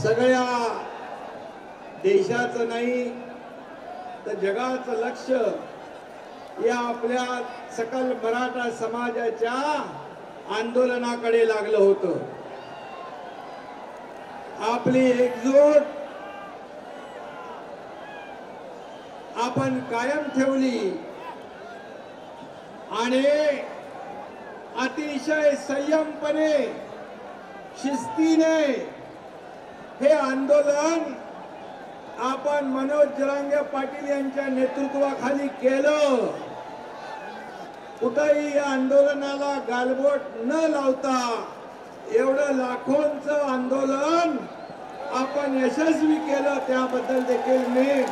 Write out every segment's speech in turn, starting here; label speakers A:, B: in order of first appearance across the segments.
A: सगळ्या देशाचं नाही तर जगाचं लक्ष या आपल्या सकल मराठा समाजाच्या आंदोलनाकडे लागलं होतं। आपली एकजूट आपण कायम ठेवली आणि अतिशय संयमपणे शिस्तीने हे आंदोलन आपण मनोज जरांगे पाटील यांच्या नेतृत्वाखाली केलं। कुठेही या आंदोलनाला गालबोट न लावता एवढं लाखोंचं आंदोलन आपण यशस्वी केलं, त्याबद्दल देखील मी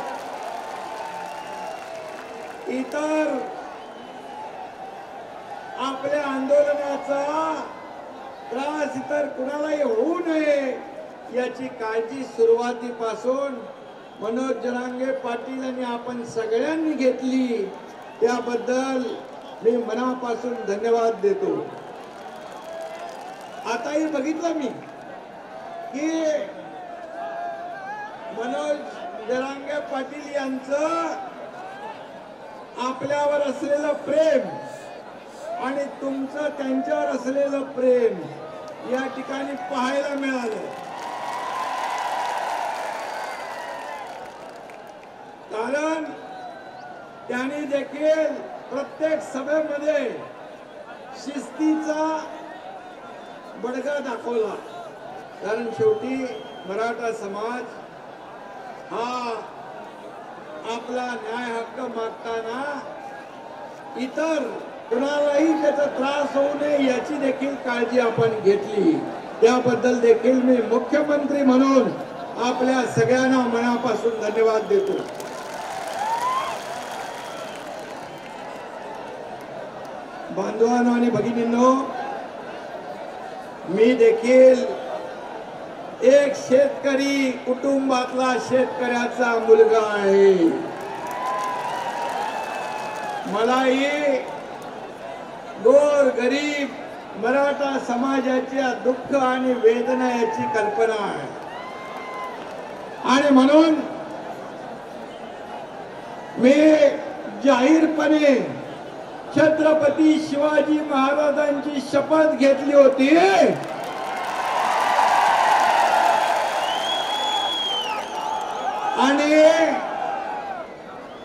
A: इतर आपल्या आंदोलनाचा त्रास इतर कुणालाही होऊ नये याची काळजी सुरुवातीपासून मनोज जरांगे पाटील आणि आपण सगळ्यांनी घेतली, त्याबद्दल मी मनापासून धन्यवाद देतो। आताही बघितलं मी की मनोज जरांगे पाटील यांचं आपल्यावर असलेलं प्रेम आणि तुमचं त्यांच्यावर असलेलं प्रेम या ठिकाणी पाहायला मिळालं। कारण त्यांनी देखील प्रत्येक सभेमध्ये शिस्तीचा बडगा दाखवला। कारण शेवटी मराठा समाज हा आपला न्याय हक्क मागताना इतर कुणालाही त्याचा त्रास होऊ नये याची देखील काळजी आपण घेतली, त्याबद्दल देखील मी मुख्यमंत्री म्हणून आपल्या सगळ्यांना मनापासून धन्यवाद देतो। बांधवांनो आणि भगिनींनो, मी देखील एक शेतकरी कुटुंबातला शेतकऱ्याचा मुलगा आहे। मलाही गोर गरीब मराठा समाजाच्या दुःख आणि वेदना याची कल्पना आहे आणि म्हणून मी जाहीरपणे छत्रपती शिवाजी महाराजांची शपथ घेतली होती आणि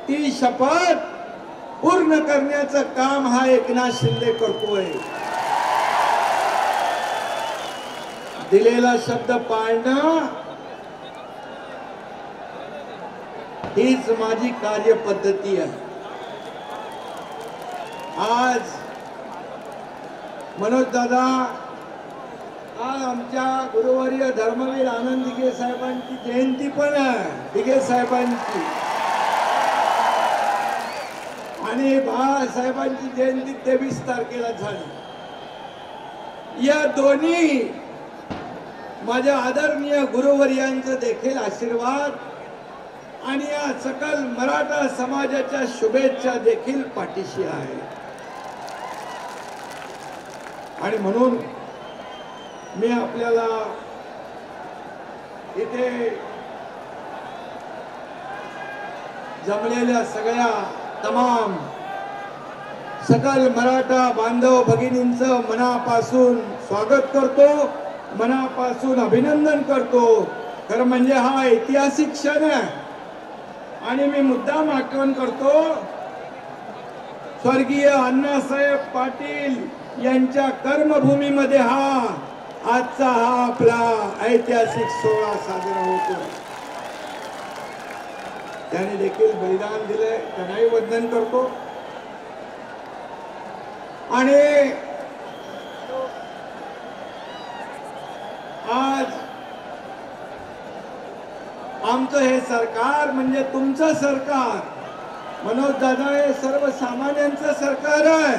A: ती शपथ पूर्ण करण्याचं काम हा एकनाथ शिंदे करतोय। दिलेला शब्द पाळणं हीच माझी कार्यपद्धती आहे। आज मनोज दादा, आज आमच्या गुरुवर्य धर्मवीर आनंद दिघे साहेबांची जयंती पण आहे, दिघे साहेबांची, आणि बाळासाहेबांची जयंती 23 तारखेला झाली। या दोन्ही माझ्या आदरणीय गुरुवर्यांचे देखील आशीर्वाद आणि या सकल मराठा समाजाच्या शुभेच्छा देखील पाठीशी आहे आणि म्हणून मी आपल्याला इथे जमलेल्या सगळ्या तमाम सकल मराठा बांधव भगिनींचं मनापासून स्वागत करतो, मनापासून अभिनंदन करतो। खरं म्हणजे हा ऐतिहासिक क्षण आहे आणि मी मुद्दाम आठवण करतो स्वर्गीय अण्णासाहेब पाटील यांच्या कर्मभूमीमध्ये आजचा हा आपला ऐतिहासिक सोहळा साजरा होतो। त्याने देखील बलिदान दिले, त्यांनाही वंदन करतो आणि आज आमचं हे सरकार म्हणजे तुमचं सरकार, मनोज दादा, हे सर्वसामान्यांचं सरकार आहे।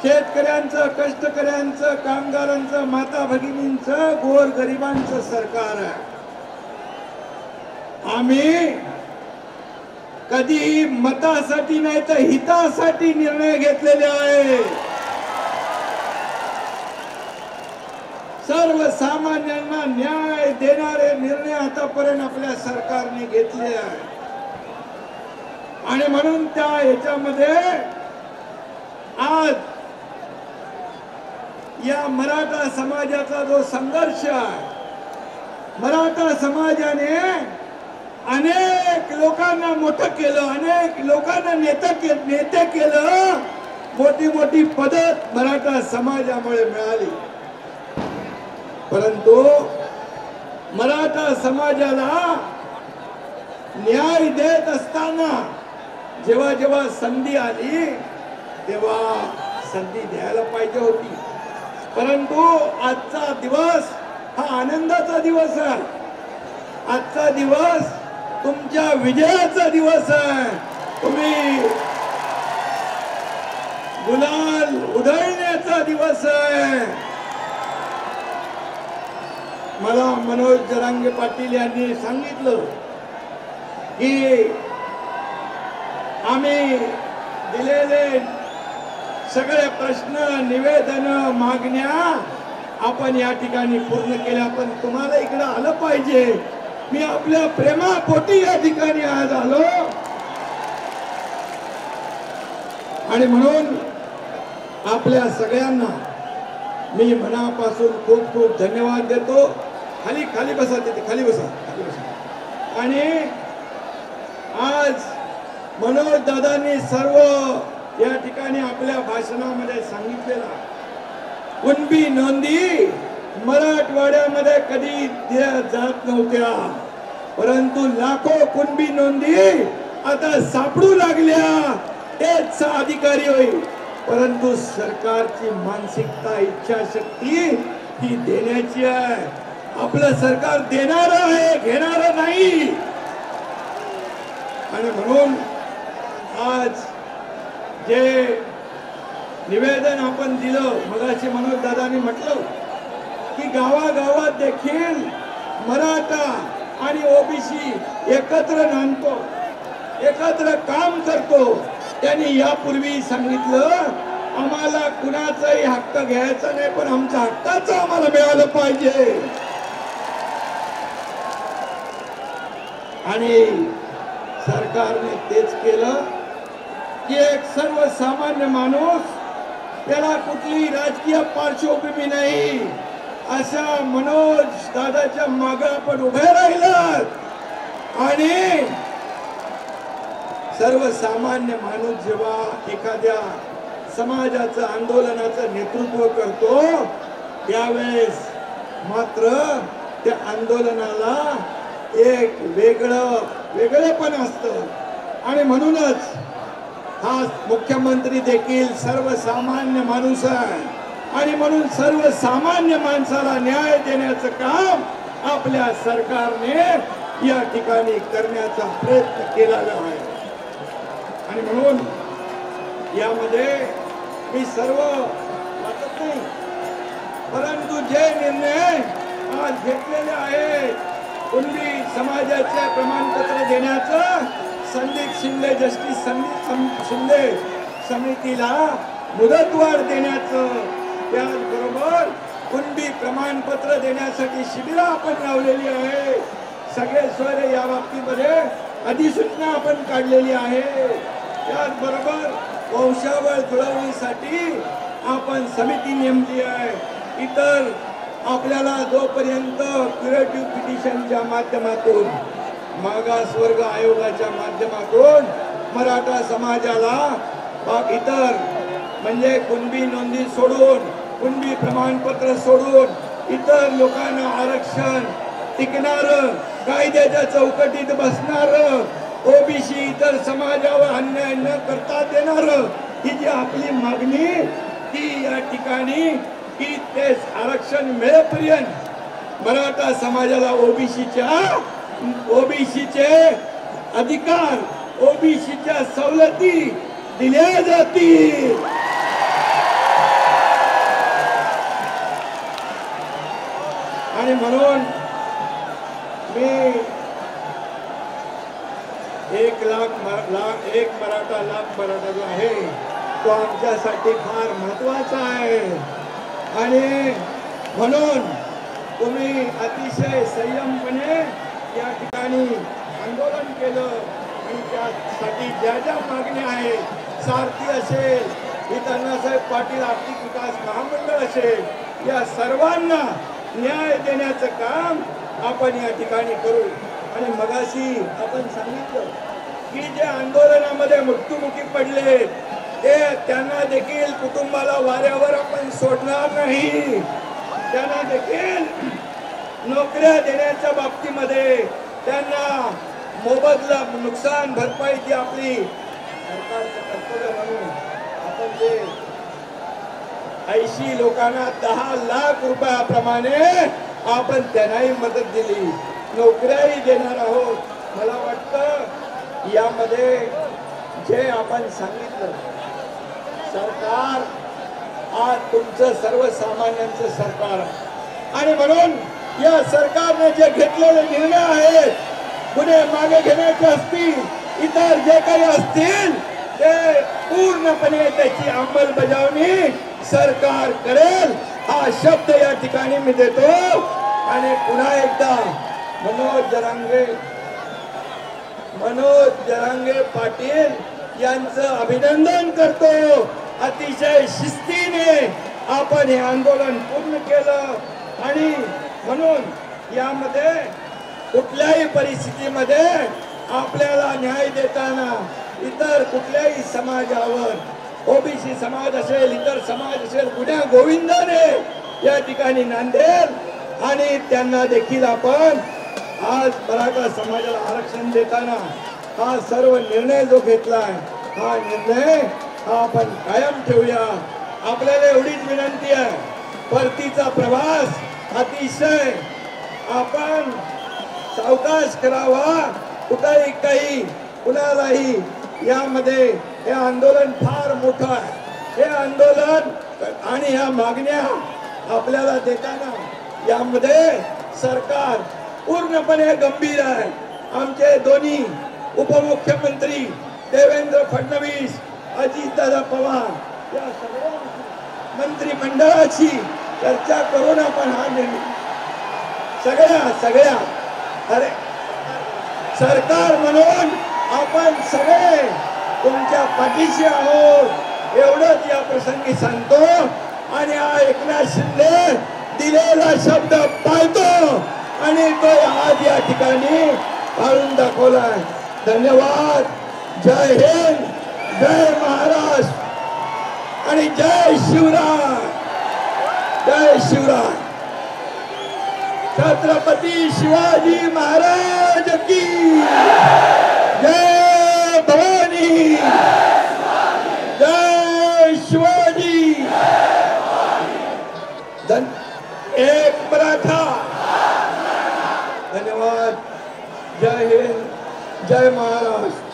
A: शेतकऱ्यांचं, कष्टकऱ्यांचं, कामगारांचं, माता भगिनींचं, गोर गरिबांचं सरकार आहे। आम्ही कधी मतासाठी नाही तर हितासाठी निर्णय घेतलेले आहे। सर्वसामान्यांना न्याय देणारे आतापर्यंत आपल्या सरकारने घेतले आहे आणि म्हणून त्या याच्यामध्ये आज या मराठा समाजाचा जो संघर्ष आहे, मराठा समाजाने अनेक लोकांना मोठं केलं, अनेक लोकांना नेते केलं, मोठी मोठी पद मराठा समाजामुळे मिळाली. परंतु मराठा समाजाला न्याय देत असताना जेव्हा जेव्हा संधी आली तेव्हा संधी द्यायला पाहिजे होती. परंतु आजचा दिवस हा आनंदाचा दिवस आहे. आजचा दिवस तुमच्या विजयाचा दिवस आहे. तुम्ही गुलाल उधळण्याचा दिवस आहे. मला मनोज जरांगे पाटील यांनी सांगितलं की आम्ही दिलेले सगळे प्रश्न, निवेदन, मागण्या आपण या ठिकाणी पूर्ण केल्या. पण तुम्हाला इकडे आलं पाहिजे. मी आपल्या प्रेमापोटी या ठिकाणी आज आलो आणि म्हणून आपल्या सगळ्यांना मी मनापासून खूप खूप धन्यवाद देतो. खाली खाली बसा, तिथे खाली बसा, खाली बसा. आणि आज मनोज दादांनी सर्व या ठिकाणी आपल्या भाषणामध्ये सांगितलेला, कुणबी नोंदी मराठवाड्यामध्ये कधी दिल्या जात नव्हत्या, परंतु लाखो कुणबी नोंदी आता सापडू लागल्या. तेच अधिकारी होईल. परंतु सरकारची मानसिकता, इच्छाशक्ती ही देण्याची आहे. आपलं सरकार देणार आहे, घेणार नाही. आणि म्हणून आज जे निवेदन आपण दिलं, मगाशी मनोज दादांनी म्हटलं की गावागावात देखील मराठा आणि ओबीसी एकत्र नांदतो, एकत्र काम करतो. त्यांनी यापूर्वी सांगितलं आम्हाला कुणाचाही हक्क घ्यायचा नाही, पण आमच्या हक्काचं आम्हाला मिळालं पाहिजे. आणि सरकारने तेच केलं की एक सर्वसामान्य माणूस, त्याला कुठली राजकीय पार्श्वभूमी नाही, अशा मनोज दादाच्या मागे आपण उभे राहिलात. आणि सर्वसामान्य माणूस जेव्हा एखाद्या समाजाचं, आंदोलनाचं नेतृत्व करतो त्यावेळेस मात्र त्या आंदोलनाला एक वेगळेपण असतं. आणि म्हणूनच हा मुख्यमंत्री देखील सर्वसामान्य माणूस आहे आणि म्हणून सर्वसामान्य माणसाला न्याय देण्याचं काम आपल्या सरकारने या ठिकाणी करण्याचा प्रयत्न केलेला आहे. आणि म्हणून यामध्ये मी सर्व वाटत नाही, परंतु जे निर्णय आज घेतलेले आहेत, कुणबी समाजाचे प्रमाणपत्र देण्याचं, संदीप शिंदे, जस्टिस संदीप शिंदे समितीला मुदतवाढ देण्याचं, त्याचबरोबर कुणबी प्रमाणपत्र देण्यासाठी शिबिरं आपण लावलेली आहे. सगळे सोयरे या बाबतीमध्ये अधिसूचना आपण काढलेली आहे. त्याचबरोबर वंशावळ जुळवणीसाठी आपण समिती नेमली आहे. इतर आपल्याला जोपर्यंत क्युरेटिव्ह पिटिशनच्या माध्यमातून, मागासवर्ग आयोगाच्या माध्यमातून मराठा समाजाला इतर म्हणजे कुणबी नोंदी सोडून, कुणबी प्रमाणपत्र सोडून इतर लोकांना आरक्षण टिकणार, कायद्याच्या चौकटीत बसणार, ओबीसी इतर समाजावर अन्याय न करता देणार, ही जी आपली मागणी ती या ठिकाणी की ते आरक्षण मिळेपर्यंत मराठा समाजाला ओबीसीचे अधिकार, ओबीसीच्या सवलती दिल्या जातील. आणि म्हणून मी 1 मराठा लाख मराठा जो आहे तो आमच्यासाठी फार महत्वाचा आहे. आणि म्हणून तुम्ही अतिशय संयमपणे या ठिकाणी आंदोलन केलं आणि त्यासाठी ज्या ज्या मागण्या आहेत, सारथी असेल, इथं अण्णासाहेब पाटील आर्थिक विकास महामंडळ असेल, या सर्वांना न्याय देण्याचं काम आपण या ठिकाणी करू. आणि मगाशी आपण सांगितलं की जे आंदोलनामध्ये मृत्युमुखी पडले ते त्यांना देखील कुटुंबाला वाऱ्यावर आपण सोडणार नाही. त्यांना देखील नोकऱ्या देण्याच्या बाबतीमध्ये त्यांना मोबदला नुकसान भरपाई जी आपली सरकारचं कर्तव्य म्हणून आपण जे 80 लोकांना 10 लाख रुपयाप्रमाणे आपण त्यांनाही मदत दिली, नोकऱ्याही देणार आहोत. मला वाटतं यामध्ये जे आपण सांगितलं, सरकार आज तुमचं सर्वसामान्यांचं सरकार आहे आणि म्हणून या सरकारने जे घेतलेले निर्णय आहेत, पुढे मागे घेण्याचे असतील, इतर जे काही असतील ते पूर्णपणे त्याची अंमलबजावणी सरकार करेल हा शब्द या ठिकाणी मी देतो. आणि पुन्हा एकदा मनोज जरांगे पाटील यांचं अभिनंदन करतो. अतिशय शिस्तीने आपण हे आंदोलन पूर्ण केलं आणि म्हणून यामध्ये कुठल्याही परिस्थितीमध्ये आपल्याला न्याय देताना इतर कुठल्याही समाजावर, ओबीसी समाज असेल, इतर समाज असेल, गुन्ह्या गोविंदाने या ठिकाणी नांदेल आणि त्यांना देखील आपण आज मराठा समाजाला आरक्षण देताना हा सर्व निर्णय जो घेतलाय हा निर्णय आपण कायम ठेवूया. आपल्याला एवढीच विनंती आहे, परतीचा प्रवास अतिशय आपण सावकाश करावा. कुठेही काही कुणालाही यामध्ये हे आंदोलन फार मोठं आहे. हे आंदोलन आणि ह्या मागण्या आपल्याला देताना यामध्ये सरकार पूर्णपणे गंभीर आहे. आमचे दोन्ही उपमुख्यमंत्री देवेंद्र फडणवीस, अजितदादा पवार या सगळ्या मंत्रिमंडळाची चर्चा करून आपण हा निर्णय सगळ्या अरे सरकार म्हणून आपण सगळे तुमच्या पाठीशी आहोत एवढंच या प्रसंगी सांगतो. आणि हा एकनाथ शिंदे दिलेला शब्द पाळतो आणि तो आज या ठिकाणी पाळून दाखवलाय. धन्यवाद. जय हिंद, जय महाराष्ट्र आणि जय शिवराय. जय शिवराय. छत्रपती शिवाजी महाराज की जय. भवानी जय शिवाजी. एक मराठा. धन्यवाद. जय हिंद, जय महाराष्ट्र.